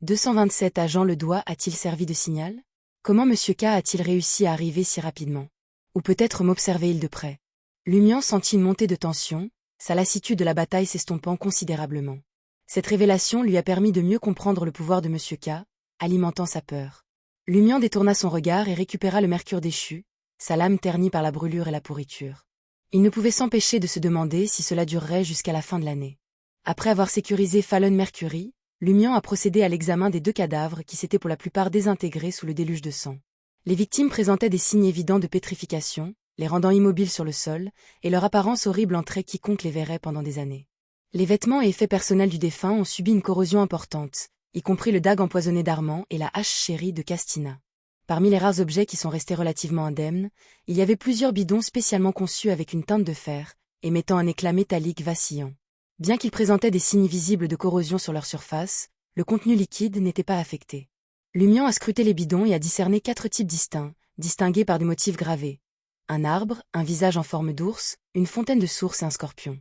227 agents le doigt a-t-il servi de signal? Comment Monsieur K a-t-il réussi à arriver si rapidement? Ou peut-être m'observait-il de près? Lumian sentit une montée de tension, sa lassitude de la bataille s'estompant considérablement. Cette révélation lui a permis de mieux comprendre le pouvoir de Monsieur K, alimentant sa peur. Lumian détourna son regard et récupéra le mercure déchu, sa lame ternie par la brûlure et la pourriture. Il ne pouvait s'empêcher de se demander si cela durerait jusqu'à la fin de l'année. Après avoir sécurisé Fallon Mercury, Lumian a procédé à l'examen des 2 cadavres qui s'étaient pour la plupart désintégrés sous le déluge de sang. Les victimes présentaient des signes évidents de pétrification, les rendant immobiles sur le sol, et leur apparence horrible entrait quiconque les verrait pendant des années. Les vêtements et effets personnels du défunt ont subi une corrosion importante, y compris le dague empoisonné d'Armand et la hache chérie de Castina. Parmi les rares objets qui sont restés relativement indemnes, il y avait plusieurs bidons spécialement conçus avec une teinte de fer, émettant un éclat métallique vacillant. Bien qu'ils présentaient des signes visibles de corrosion sur leur surface, le contenu liquide n'était pas affecté. Lumian a scruté les bidons et a discerné 4 types distincts, distingués par des motifs gravés. Un arbre, un visage en forme d'ours, une fontaine de source et un scorpion.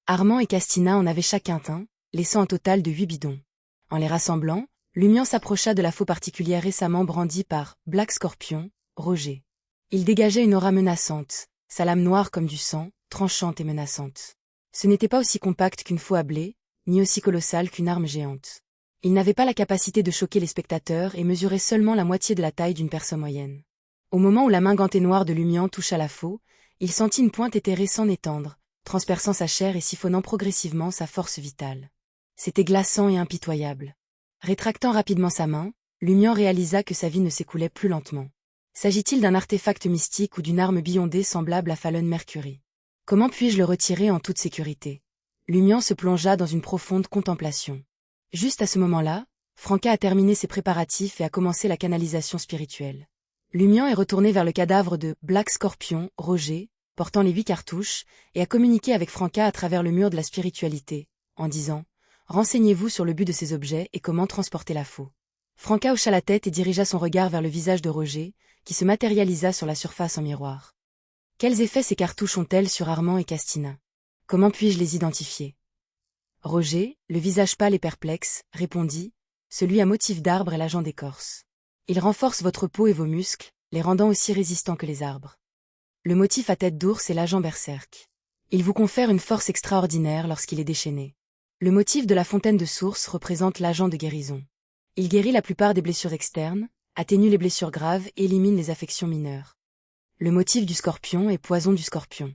Armand et Castina en avaient chacun un, laissant un total de 8 bidons. En les rassemblant, Lumian s'approcha de la faux particulière récemment brandie par Black Scorpion, Roger. Il dégageait une aura menaçante, sa lame noire comme du sang, tranchante et menaçante. Ce n'était pas aussi compact qu'une faux à blé, ni aussi colossal qu'une arme géante. Il n'avait pas la capacité de choquer les spectateurs et mesurait seulement la moitié de la taille d'une personne moyenne. Au moment où la main gantée noire de Lumian toucha la faux, il sentit une pointe éthérée s'en étendre, transperçant sa chair et siphonnant progressivement sa force vitale. C'était glaçant et impitoyable. Rétractant rapidement sa main, Lumian réalisa que sa vie ne s'écoulait plus lentement. S'agit-il d'un artefact mystique ou d'une arme biondée semblable à Fallon Mercury? Comment puis-je le retirer en toute sécurité? Lumian se plongea dans une profonde contemplation. Juste à ce moment-là, Franca a terminé ses préparatifs et a commencé la canalisation spirituelle. Lumian est retourné vers le cadavre de Black Scorpion, Roger, portant les 8 cartouches, et a communiqué avec Franca à travers le mur de la spiritualité, en disant « Renseignez-vous sur le but de ces objets et comment transporter la faux. » Franca hocha la tête et dirigea son regard vers le visage de Roger, qui se matérialisa sur la surface en miroir. Quels effets ces cartouches ont-elles sur Armand et Castina? Comment puis-je les identifier? Roger, le visage pâle et perplexe, répondit « Celui à motif d'arbre est l'agent d'écorce. Il renforce votre peau et vos muscles, les rendant aussi résistants que les arbres. Le motif à tête d'ours est l'agent berserk. Il vous confère une force extraordinaire lorsqu'il est déchaîné. Le motif de la fontaine de source représente l'agent de guérison. Il guérit la plupart des blessures externes, atténue les blessures graves et élimine les affections mineures. Le motif du scorpion est poison du scorpion.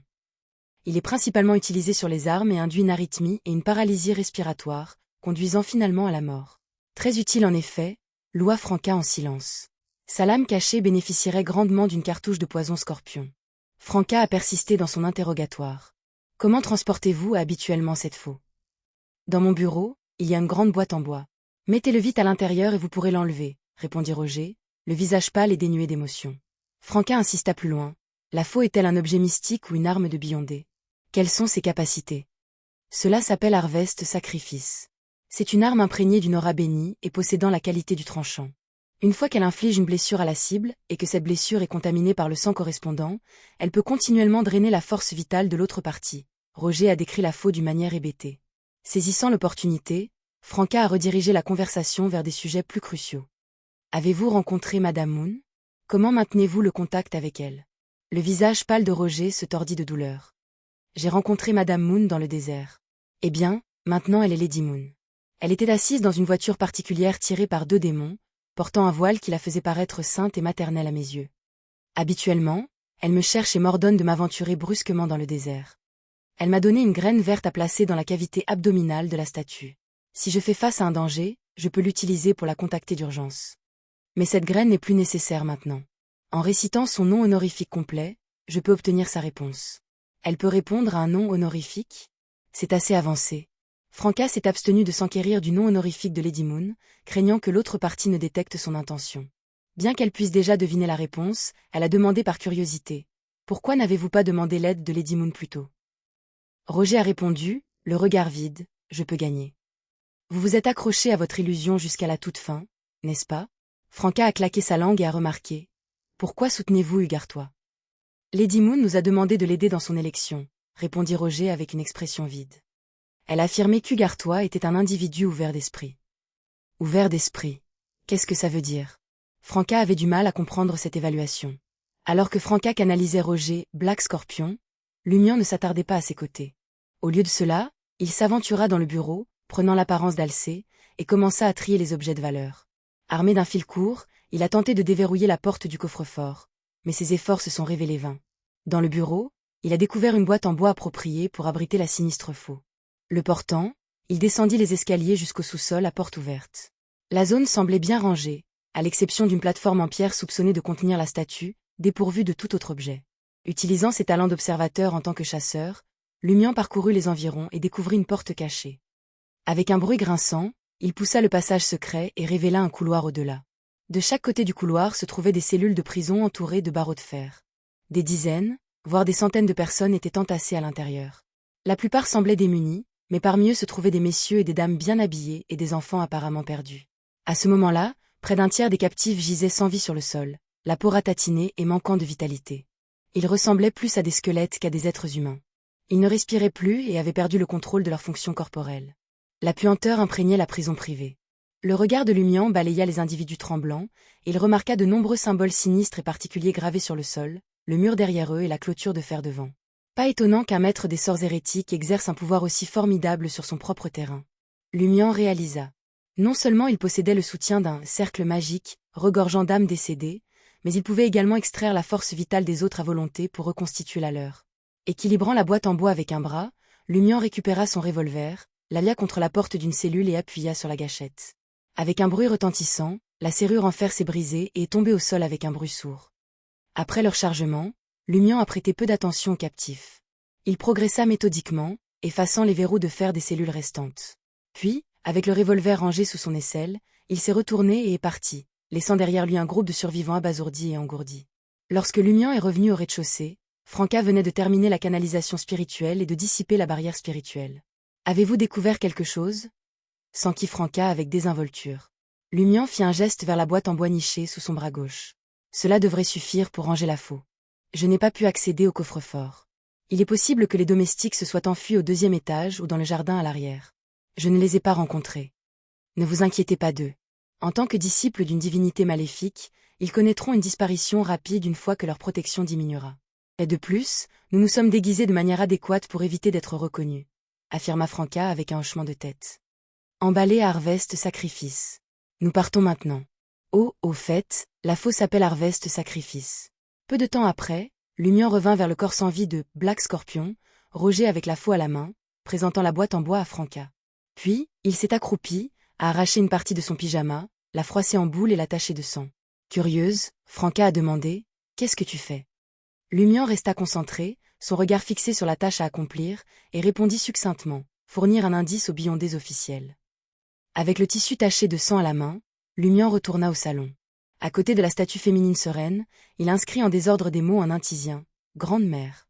Il est principalement utilisé sur les armes et induit une arythmie et une paralysie respiratoire, conduisant finalement à la mort. Très utile en effet, loua Franca en silence. Sa lame cachée bénéficierait grandement d'une cartouche de poison scorpion. Franca a persisté dans son interrogatoire. Comment transportez-vous habituellement cette faux? Dans mon bureau, il y a une grande boîte en bois. Mettez-le vite à l'intérieur et vous pourrez l'enlever, répondit Roger, le visage pâle et dénué d'émotion. Franca insista plus loin. La faux est-elle un objet mystique ou une arme de Biondé? Quelles sont ses capacités? Cela s'appelle Harvest Sacrifice. C'est une arme imprégnée d'une aura bénie et possédant la qualité du tranchant. Une fois qu'elle inflige une blessure à la cible, et que cette blessure est contaminée par le sang correspondant, elle peut continuellement drainer la force vitale de l'autre partie. Roger a décrit la faux d'une manière hébétée. Saisissant l'opportunité, Franca a redirigé la conversation vers des sujets plus cruciaux. Avez-vous rencontré Madame Moon? Comment maintenez-vous le contact avec elle? Le visage pâle de Roger se tordit de douleur. J'ai rencontré Madame Moon dans le désert. Eh bien, maintenant elle est Lady Moon. Elle était assise dans une voiture particulière tirée par 2 démons, portant un voile qui la faisait paraître sainte et maternelle à mes yeux. Habituellement, elle me cherche et m'ordonne de m'aventurer brusquement dans le désert. Elle m'a donné une graine verte à placer dans la cavité abdominale de la statue. Si je fais face à un danger, je peux l'utiliser pour la contacter d'urgence. Mais cette graine n'est plus nécessaire maintenant. En récitant son nom honorifique complet, je peux obtenir sa réponse. Elle peut répondre à un nom honorifique? C'est assez avancé. Franca s'est abstenue de s'enquérir du nom honorifique de Lady Moon, craignant que l'autre partie ne détecte son intention. Bien qu'elle puisse déjà deviner la réponse, elle a demandé par curiosité. Pourquoi n'avez-vous pas demandé l'aide de Lady Moon plus tôt? Roger a répondu, le regard vide, je peux gagner. Vous vous êtes accroché à votre illusion jusqu'à la toute fin, n'est-ce pas? Franca a claqué sa langue et a remarqué. Pourquoi soutenez-vous Ugartois? Lady Moon nous a demandé de l'aider dans son élection, répondit Roger avec une expression vide. Elle a affirmé qu'Ugartois était un individu ouvert d'esprit. Ouvert d'esprit. Qu'est-ce que ça veut dire? Franca avait du mal à comprendre cette évaluation. Alors que Franca canalisait Roger, Black Scorpion, Lumion ne s'attardait pas à ses côtés. Au lieu de cela, il s'aventura dans le bureau, prenant l'apparence d'Alcée, et commença à trier les objets de valeur. Armé d'un fil court, il a tenté de déverrouiller la porte du coffre-fort, mais ses efforts se sont révélés vains. Dans le bureau, il a découvert une boîte en bois appropriée pour abriter la sinistre faux. Le portant, il descendit les escaliers jusqu'au sous-sol à porte ouverte. La zone semblait bien rangée, à l'exception d'une plateforme en pierre soupçonnée de contenir la statue, dépourvue de tout autre objet. Utilisant ses talents d'observateur en tant que chasseur, Lumion parcourut les environs et découvrit une porte cachée. Avec un bruit grinçant, il poussa le passage secret et révéla un couloir au-delà. De chaque côté du couloir se trouvaient des cellules de prison entourées de barreaux de fer. Des dizaines, voire des centaines de personnes étaient entassées à l'intérieur. La plupart semblaient démunis, mais parmi eux se trouvaient des messieurs et des dames bien habillés et des enfants apparemment perdus. À ce moment-là, près d'un tiers des captifs gisaient sans vie sur le sol, la peau ratatinée et manquant de vitalité. Ils ressemblaient plus à des squelettes qu'à des êtres humains. Ils ne respiraient plus et avaient perdu le contrôle de leurs fonctions corporelles. La puanteur imprégnait la prison privée. Le regard de Lumion balaya les individus tremblants, et il remarqua de nombreux symboles sinistres et particuliers gravés sur le sol, le mur derrière eux et la clôture de fer devant. Pas étonnant qu'un maître des sorts hérétiques exerce un pouvoir aussi formidable sur son propre terrain. Lumion réalisa. Non seulement il possédait le soutien d'un cercle magique, regorgeant d'âmes décédées, mais il pouvait également extraire la force vitale des autres à volonté pour reconstituer la leur. Équilibrant la boîte en bois avec un bras, Lumion récupéra son revolver, l'alia contre la porte d'une cellule et appuya sur la gâchette. Avec un bruit retentissant, la serrure en fer s'est brisée et est tombée au sol avec un bruit sourd. Après leur chargement, Lumion a prêté peu d'attention aux captifs. Il progressa méthodiquement, effaçant les verrous de fer des cellules restantes. Puis, avec le revolver rangé sous son aisselle, il s'est retourné et est parti, laissant derrière lui un groupe de survivants abasourdis et engourdis. Lorsque Lumion est revenu au rez-de-chaussée, Franca venait de terminer la canalisation spirituelle et de dissiper la barrière spirituelle. « Avez-vous découvert quelque chose ?» s'enquit Franca avec désinvolture. Lumion fit un geste vers la boîte en bois nichée sous son bras gauche. « Cela devrait suffire pour ranger la faux. Je n'ai pas pu accéder au coffre-fort. Il est possible que les domestiques se soient enfuis au 2e étage ou dans le jardin à l'arrière. Je ne les ai pas rencontrés. Ne vous inquiétez pas d'eux. En tant que disciples d'une divinité maléfique, ils connaîtront une disparition rapide une fois que leur protection diminuera. Et de plus, nous nous sommes déguisés de manière adéquate pour éviter d'être reconnus, affirma Franca avec un hochement de tête. Emballé à Harvest Sacrifice. Nous partons maintenant. Oh, au fait, la faux s'appelle Harvest Sacrifice. Peu de temps après, Lumion revint vers le corps sans vie de Black Scorpion, Roger avec la faux à la main, présentant la boîte en bois à Franca. Puis, il s'est accroupi, a arraché une partie de son pyjama, l'a froissé en boule et l'a taché de sang. Curieuse, Franca a demandé « Qu'est-ce que tu fais ?» Lumion resta concentré, son regard fixé sur la tâche à accomplir, et répondit succinctement « Fournir un indice au bilan des officiels. » Avec le tissu taché de sang à la main, Lumion retourna au salon. À côté de la statue féminine sereine, il inscrit en désordre des mots en intisien « Grande mère ».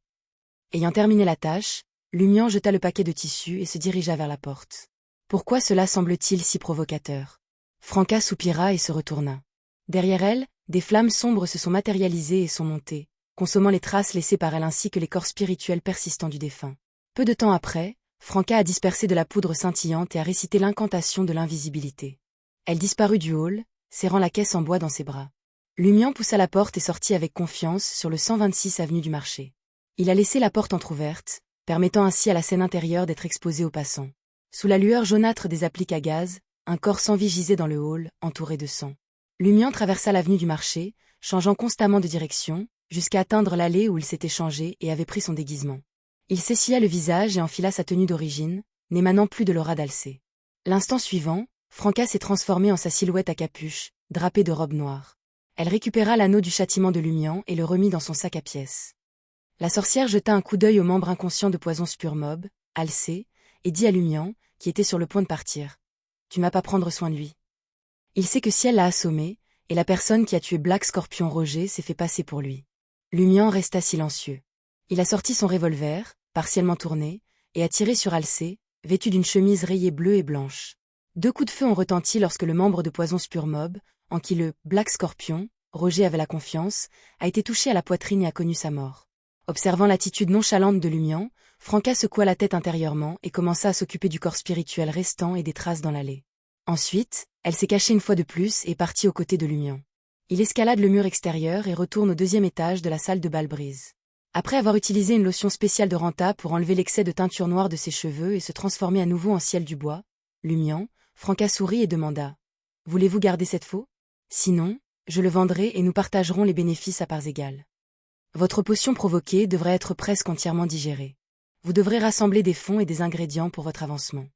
Ayant terminé la tâche, Lumion jeta le paquet de tissu et se dirigea vers la porte. Pourquoi cela semble-t-il si provocateur? Franca soupira et se retourna. Derrière elle, des flammes sombres se sont matérialisées et sont montées, consommant les traces laissées par elle ainsi que les corps spirituels persistants du défunt. Peu de temps après, Franca a dispersé de la poudre scintillante et a récité l'incantation de l'invisibilité. Elle disparut du hall, serrant la caisse en bois dans ses bras. Lumion poussa la porte et sortit avec confiance sur le 126 avenue du Marché. Il a laissé la porte entr'ouverte, permettant ainsi à la scène intérieure d'être exposée aux passants. Sous la lueur jaunâtre des appliques à gaz, un corps sans vie gisait dans le hall, entouré de sang. Lumion traversa l'avenue du Marché, changeant constamment de direction, jusqu'à atteindre l'allée où il s'était changé et avait pris son déguisement. Il s'essuya le visage et enfila sa tenue d'origine, n'émanant plus de l'aura d'Alcée. L'instant suivant, Franca s'est transformée en sa silhouette à capuche, drapée de robe noire. Elle récupéra l'anneau du châtiment de Lumion et le remit dans son sac à pièces. La sorcière jeta un coup d'œil au membre inconscient de Poison Spurmob, Alcée, et dit à Lumion, qui était sur le point de partir. « Tu m'as pas prendre soin de lui. Il sait que si elle l'a assommé, et la personne qui a tué Black Scorpion Roger s'est fait passer pour lui. » Lumion resta silencieux. Il a sorti son revolver, partiellement tourné, et a tiré sur Alcée, vêtu d'une chemise rayée bleue et blanche. 2 coups de feu ont retenti lorsque le membre de Poison Spurmob, en qui le Black Scorpion, Roger avait la confiance, a été touché à la poitrine et a connu sa mort. Observant l'attitude nonchalante de Lumion, Franca secoua la tête intérieurement et commença à s'occuper du corps spirituel restant et des traces dans l'allée. Ensuite, Elle s'est cachée une fois de plus et est partie aux côtés de Lumion. Il escalade le mur extérieur et retourne au deuxième étage de la salle de bal Brise. Après avoir utilisé une lotion spéciale de Ranta pour enlever l'excès de teinture noire de ses cheveux et se transformer à nouveau en ciel du bois, Lumion, Franca sourit et demanda: « Voulez-vous garder cette faux? Sinon, je le vendrai et nous partagerons les bénéfices à parts égales. Votre potion provoquée devrait être presque entièrement digérée. Vous devrez rassembler des fonds et des ingrédients pour votre avancement.